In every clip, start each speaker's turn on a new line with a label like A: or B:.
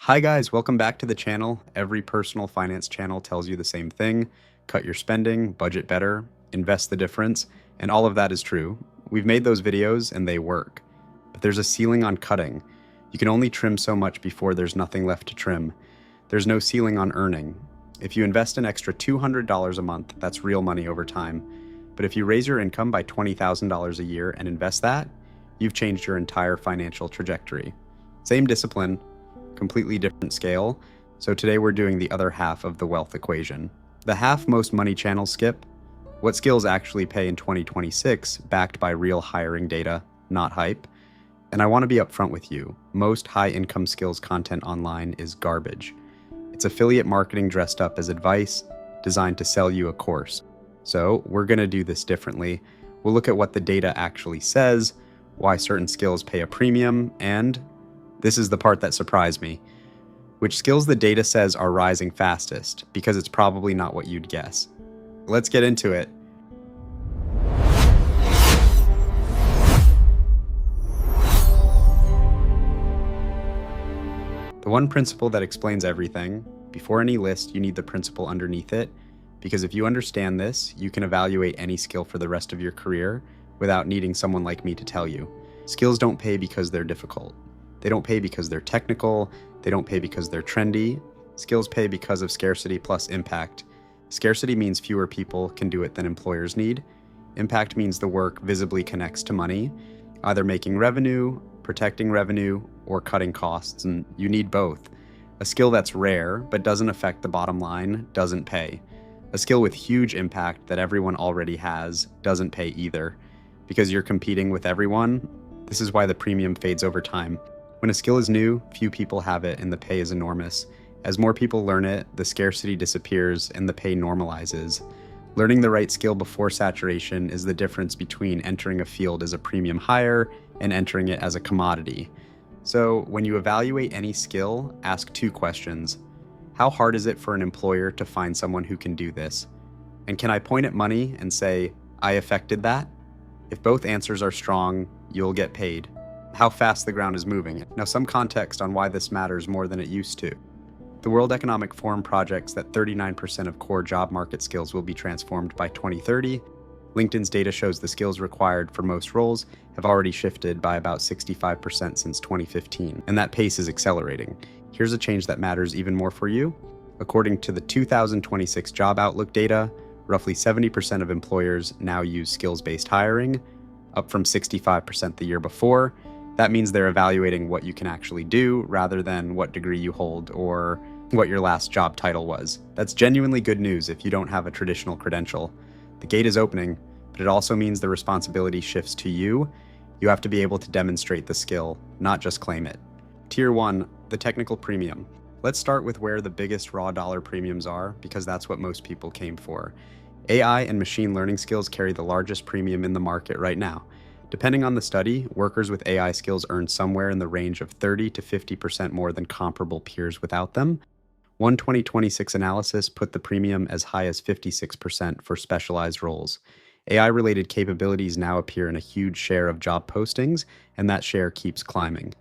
A: Hi guys, welcome back to the channel. Every personal finance channel tells you the same thing. Cut your spending, budget better, invest the difference, and all of that is true. We've made those videos and they work. But there's a ceiling on cutting. You can only trim so much before there's nothing left to trim. There's no ceiling on earning. If you invest an extra $200 a month, that's real money over time. But if you raise your income by $20,000 a year and invest that, you've changed your entire financial trajectory. Same discipline, completely different scale. So today we're doing the other half of the wealth equation. The half most money channels skip: what skills actually pay in 2026, backed by real hiring data, not hype. And I want to be upfront with you, most high income skills content online is garbage. It's affiliate marketing dressed up as advice, designed to sell you a course. So we're going to do this differently. We'll look at what the data actually says, why certain skills pay a premium, and this is the part that surprised me, which skills the data says are rising fastest, because it's probably not what you'd guess. Let's get into it. The one principle that explains everything: before any list, you need the principle underneath it, because if you understand this, you can evaluate any skill for the rest of your career without needing someone like me to tell you. Skills don't pay because they're difficult. They don't pay because they're technical. They don't pay because they're trendy. Skills pay because of scarcity plus impact. Scarcity means fewer people can do it than employers need. Impact means the work visibly connects to money, either making revenue, protecting revenue, or cutting costs, and you need both. A skill that's rare but doesn't affect the bottom line doesn't pay. A skill with huge impact that everyone already has doesn't pay either. Because you're competing with everyone, this is why the premium fades over time. When a skill is new, few people have it and the pay is enormous. As more people learn it, the scarcity disappears and the pay normalizes. Learning the right skill before saturation is the difference between entering a field as a premium hire and entering it as a commodity. So when you evaluate any skill, ask two questions. How hard is it for an employer to find someone who can do this? And can I point at money and say, I affected that? If both answers are strong, you'll get paid. How fast the ground is moving. Now, some context on why this matters more than it used to. The World Economic Forum projects that 39% of core job market skills will be transformed by 2030. LinkedIn's data shows the skills required for most roles have already shifted by about 65% since 2015, and that pace is accelerating. Here's a change that matters even more for you. According to the 2026 Job Outlook data, roughly 70% of employers now use skills-based hiring, up from 65% the year before. That means they're evaluating what you can actually do rather than what degree you hold or what your last job title was. That's genuinely good news if you don't have a traditional credential. The gate is opening, but it also means the responsibility shifts to you. You have to be able to demonstrate the skill, not just claim it. Tier 1, the technical premium. Let's start with where the biggest raw dollar premiums are, because that's what most people came for. AI and machine learning skills carry the largest premium in the market right now. Depending on the study, workers with AI skills earn somewhere in the range of 30 to 50% more than comparable peers without them. One 2026 analysis put the premium as high as 56% for specialized roles. AI-related capabilities now appear in a huge share of job postings, and that share keeps climbing.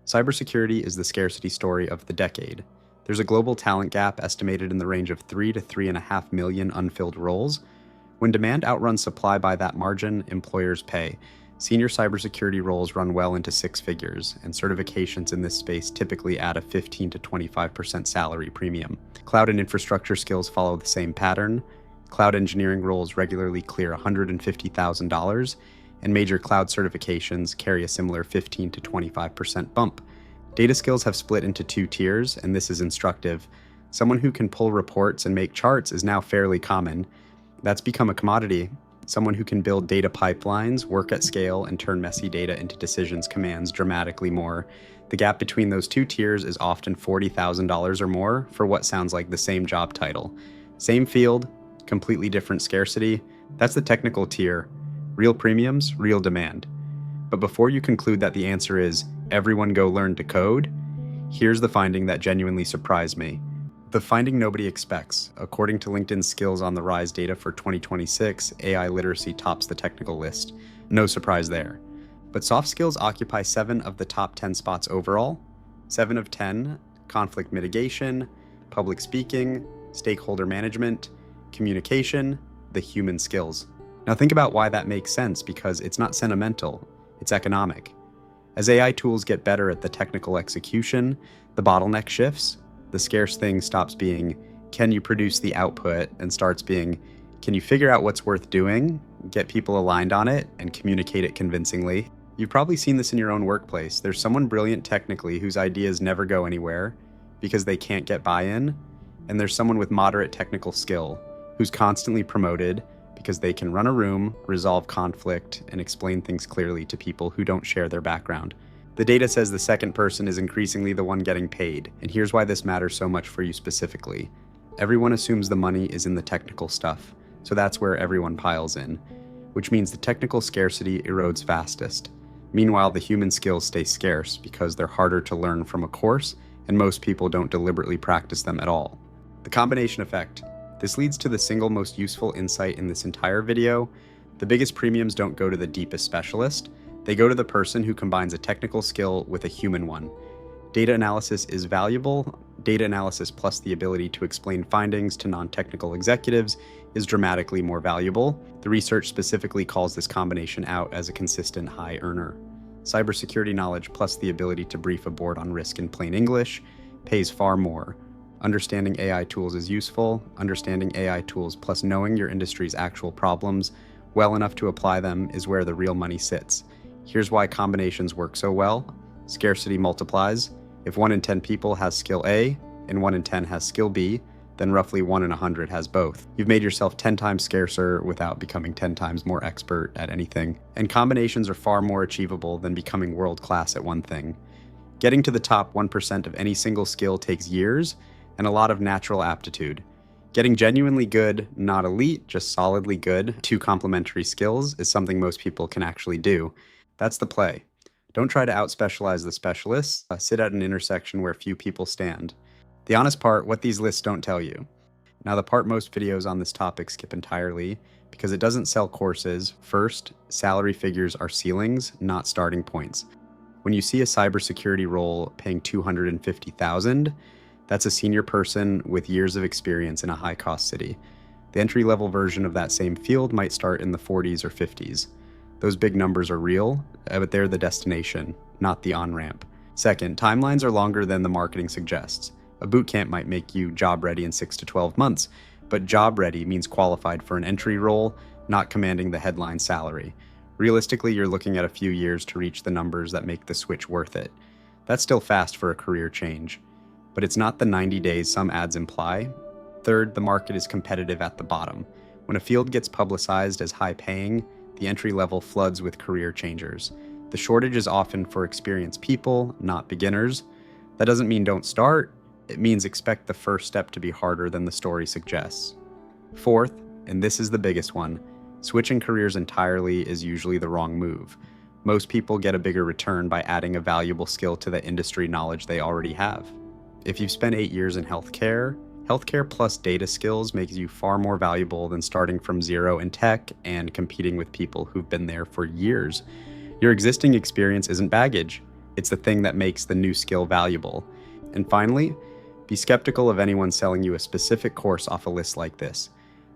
A: Cybersecurity is the scarcity story of the decade. There's a global talent gap estimated in the range of 3 to 3.5 million unfilled roles. When demand outruns supply by that margin, employers pay. Senior cybersecurity roles run well into six figures, and certifications in this space typically add a 15 to 25% salary premium. Cloud and infrastructure skills follow the same pattern. Cloud engineering roles regularly clear $150,000, and major cloud certifications carry a similar 15 to 25% bump. Data skills have split into two tiers, and this is instructive. Someone who can pull reports and make charts is now fairly common. That's become a commodity. Someone who can build data pipelines, work at scale, and turn messy data into decisions commands dramatically more. The gap between those two tiers is often $40,000 or more for what sounds like the same job title. Same field, completely different scarcity. That's the technical tier. Real premiums, real demand. But before you conclude that the answer is everyone go learn to code, here's the finding that genuinely surprised me. The finding nobody expects. According to LinkedIn's Skills on the Rise data for 2026, AI literacy tops the technical list. No surprise there. But soft skills occupy 7 of the top 10 spots overall. 7 of 10 conflict mitigation, public speaking, stakeholder management, communication, the human skills. Now think about why that makes sense, because it's not sentimental, it's economic. As AI tools get better at the technical execution, the bottleneck shifts. The scarce thing stops being, can you produce the output, and starts being, can you figure out what's worth doing, get people aligned on it, and communicate it convincingly? You've probably seen this in your own workplace. There's someone brilliant technically whose ideas never go anywhere because they can't get buy-in, and there's someone with moderate technical skill who's constantly promoted because they can run a room, resolve conflict, and explain things clearly to people who don't share their background. The data says the second person is increasingly the one getting paid, and here's why this matters so much for you specifically. Everyone assumes the money is in the technical stuff, so that's where everyone piles in, which means the technical scarcity erodes fastest. Meanwhile, the human skills stay scarce because they're harder to learn from a course, and most people don't deliberately practice them at all. The combination effect. This leads to the single most useful insight in this entire video. The biggest premiums don't go to the deepest specialist. They go to the person who combines a technical skill with a human one. Data analysis is valuable. Data analysis plus the ability to explain findings to non-technical executives is dramatically more valuable. The research specifically calls this combination out as a consistent high earner. Cybersecurity knowledge plus the ability to brief a board on risk in plain English pays far more. Understanding AI tools is useful. Understanding AI tools plus knowing your industry's actual problems well enough to apply them is where the real money sits. Here's why combinations work so well. Scarcity multiplies. If 1 in 10 people has skill A and 1 in 10 has skill B, then roughly 1 in 100 has both. You've made yourself 10 times scarcer without becoming 10 times more expert at anything. And combinations are far more achievable than becoming world-class at one thing. Getting to the top 1% of any single skill takes years and a lot of natural aptitude. Getting genuinely good, not elite, just solidly good, 2 complementary skills is something most people can actually do. That's the play. Don't try to out-specialize the specialists. Sit at an intersection where few people stand. The honest part, what these lists don't tell you. Now, the part most videos on this topic skip entirely, because it doesn't sell courses. First, salary figures are ceilings, not starting points. When you see a cybersecurity role paying $250,000, that's a senior person with years of experience in a high-cost city. The entry-level version of that same field might start in the 40s or 50s. Those big numbers are real, but they're the destination, not the on-ramp. Second, timelines are longer than the marketing suggests. A boot camp might make you job-ready in 6 to 12 months, but job-ready means qualified for an entry role, not commanding the headline salary. Realistically, you're looking at a few years to reach the numbers that make the switch worth it. That's still fast for a career change, but it's not the 90 days some ads imply. Third, the market is competitive at the bottom. When a field gets publicized as high-paying, the entry level floods with career changers. The shortage is often for experienced people, not beginners. That doesn't mean don't start. It means expect the first step to be harder than the story suggests. Fourth, and this is the biggest one, switching careers entirely is usually the wrong move. Most people get a bigger return by adding a valuable skill to the industry knowledge they already have. If you've spent 8 years in healthcare plus data skills makes you far more valuable than starting from zero in tech and competing with people who've been there for years. Your existing experience isn't baggage. It's the thing that makes the new skill valuable. And finally, be skeptical of anyone selling you a specific course off a list like this.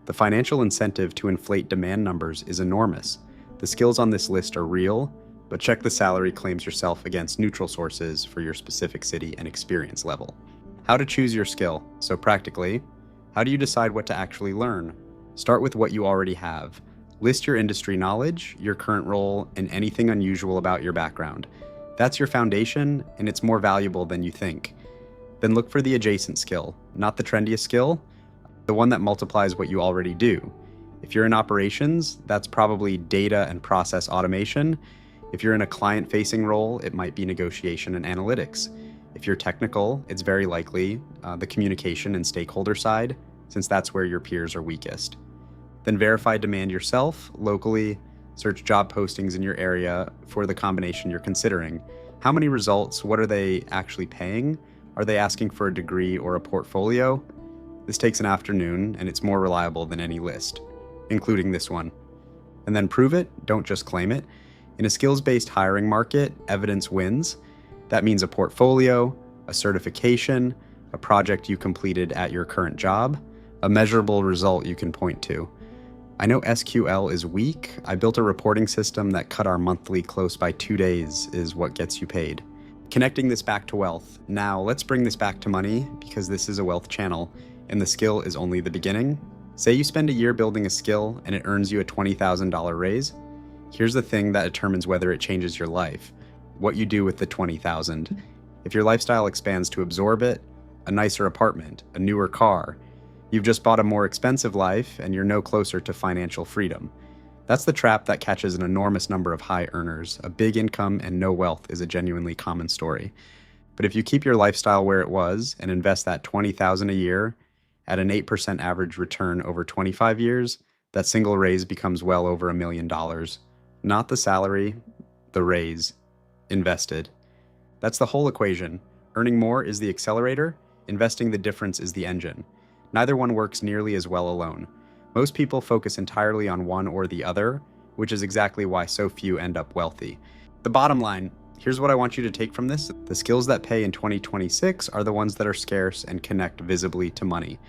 A: The financial incentive to inflate demand numbers is enormous. The skills on this list are real, but check the salary claims yourself against neutral sources for your specific city and experience level. How to choose your skill. So practically, how do you decide what to actually learn? Start with what you already have. List your industry knowledge, your current role, and anything unusual about your background. That's your foundation, and it's more valuable than you think. Then look for the adjacent skill, not the trendiest skill, the one that multiplies what you already do. If you're in operations, that's probably data and process automation. If you're in a client-facing role, it might be negotiation and analytics. If you're technical, it's very likely the communication and stakeholder side, since that's where your peers are weakest. Then verify demand yourself, locally, search job postings in your area for the combination you're considering. How many results? What are they actually paying? Are they asking for a degree or a portfolio? This takes an afternoon, and it's more reliable than any list, including this one. And then prove it, don't just claim it. In a skills-based hiring market, evidence wins. That means a portfolio, a certification, a project you completed at your current job, a measurable result you can point to. I know SQL is weak. I built a reporting system that cut our monthly close by 2 days is what gets you paid. Connecting this back to wealth. Now let's bring this back to money because this is a wealth channel and the skill is only the beginning. Say you spend a year building a skill and it earns you a $20,000 raise. Here's the thing that determines whether it changes your life. What you do with the $20,000. If your lifestyle expands to absorb it, a nicer apartment, a newer car, you've just bought a more expensive life and you're no closer to financial freedom. That's the trap that catches an enormous number of high earners. A big income and no wealth is a genuinely common story. But if you keep your lifestyle where it was and invest that $20,000 a year at an 8% average return over 25 years, that single raise becomes well over $1 million. Not the salary, the raise, invested. That's the whole equation. Earning more is the accelerator, investing the difference is the engine. Neither one works nearly as well alone. Most people focus entirely on one or the other, which is exactly why so few end up wealthy. The bottom line, here's what I want you to take from this. The skills that pay in 2026 are the ones that are scarce and connect visibly to money.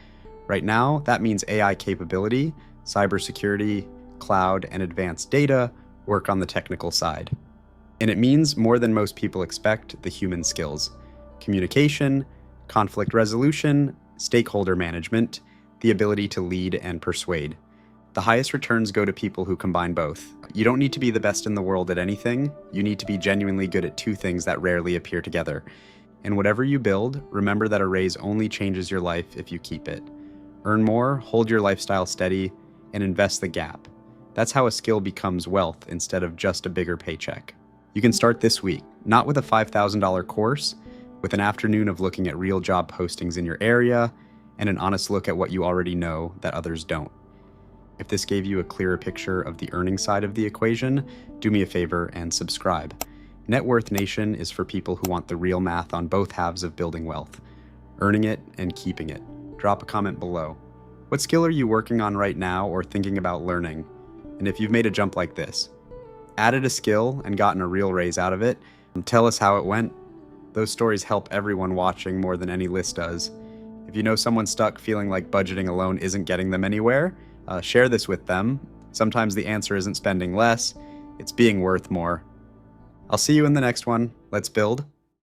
A: Right now, that means AI capability, cybersecurity, cloud, and advanced data work on the technical side. And it means more than most people expect, the human skills. Communication, conflict resolution, stakeholder management, the ability to lead and persuade. The highest returns go to people who combine both. You don't need to be the best in the world at anything. You need to be genuinely good at two things that rarely appear together. And whatever you build, remember that a raise only changes your life if you keep it. Earn more, hold your lifestyle steady, and invest the gap. That's how a skill becomes wealth instead of just a bigger paycheck. You can start this week, not with a $5,000 course, with an afternoon of looking at real job postings in your area and an honest look at what you already know that others don't. If this gave you a clearer picture of the earning side of the equation, do me a favor and subscribe. Net Worth Nation is for people who want the real math on both halves of building wealth, earning it and keeping it. Drop a comment below. What skill are you working on right now or thinking about learning? And if you've made a jump like this, added a skill and gotten a real raise out of it, tell us how it went. Those stories help everyone watching more than any list does. If you know someone stuck feeling like budgeting alone isn't getting them anywhere, share this with them. Sometimes the answer isn't spending less, it's being worth more. I'll see you in the next one. Let's build